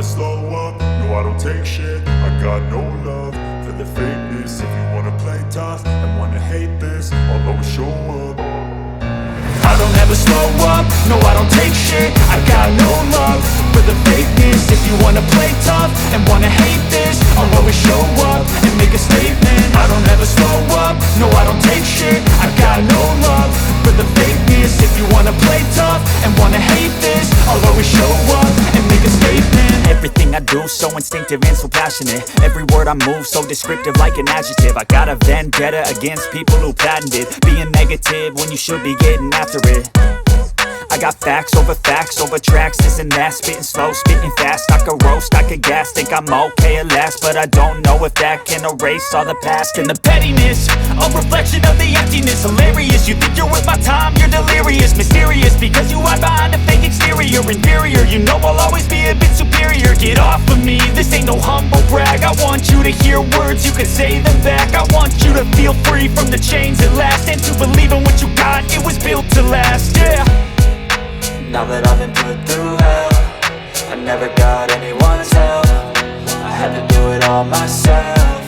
slow up, no I don't take shit. I got no love for the fakeness. If you wanna play tough and wanna hate this, I'll always show up. I don't ever slow up, no I don't take shit. I got no love for the fakeness. If you wanna play tough and wanna hate this, I'll always show up and make a statement. I don't ever slow up, no I don't take shit. I got no love for the fakeness. If you wanna play tough and wanna hate this, I'll always show up and make a statement. Everything I do so instinctive and so passionate. Every word I move so descriptive like an adjective. I got a vendetta against people who patented being negative when you should be getting after it. I got facts over tracks, this and that. Spitting slow, spitting fast, I could roast, I could gas. Think I'm okay at last, but I don't know if that can erase all the past. And the pettiness, a reflection of the emptiness. Hilarious, you think you're worth my time, you're delirious. Mysterious, because you hide behind a fake exterior. Inferior, you know I'll always be a bit superior. Get off of me, this ain't no humble brag. I want you to hear words, you can say them back. I want you to feel free from the chains at last, and to believe in what you got, it was built to last, yeah. Now that I've been put through hell, I never got anyone's help. I had to do it all myself.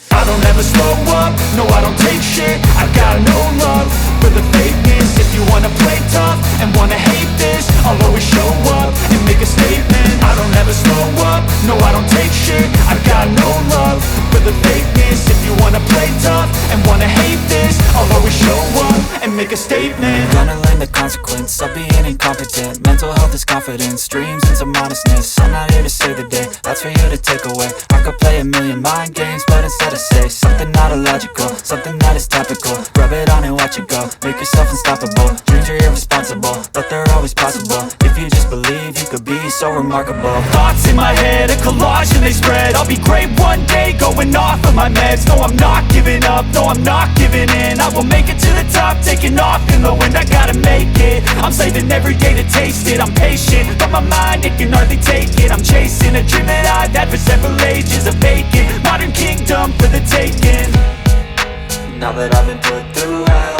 I don't ever slow up, no I don't take shit. I got no love for the fakeness. If you wanna play tough and wanna hate this, I'll always show up and make a statement. I don't ever slow up, no I don't take shit. I got no love for the fakeness. If you wanna play tough and wanna hate this, I'll always show up and make a statement. Gonna learn the consequence of being incompetent. Mental health is confidence, dreams and some honestness. I'm not here to save the day, that's for you to take away. I could play a million mind games, but instead I say something not illogical, something that is topical. Rub it on and watch it go, make yourself unstoppable. Dreams are irresponsible, but they're always possible. If you just believe, you could be so remarkable. Thoughts in my head, a collage and they spread. I'll be great one day, going off of my meds. No, I'm not giving up, no, I'm not giving in. I will make it to the top, taking off in the wind. I gotta make it, I'm saving every day to taste it. I'm patient, but my mind, it can hardly take it. I'm chasing a dream that I've had for several ages. A vacant, modern kingdom for the taking. Now that I've been put through hell,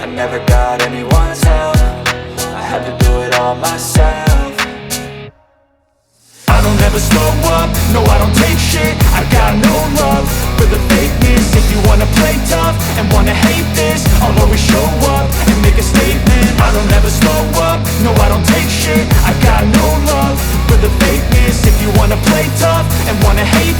I never got anyone's help. I had to do it all myself. I don't ever slow up, no I don't take shit. I got no love for the fakeness. If you wanna play tough and wanna hate this, I'll always show up and make a statement. I don't ever slow up, no I don't take shit. I got no love for the fakeness. If you wanna play tough and wanna hate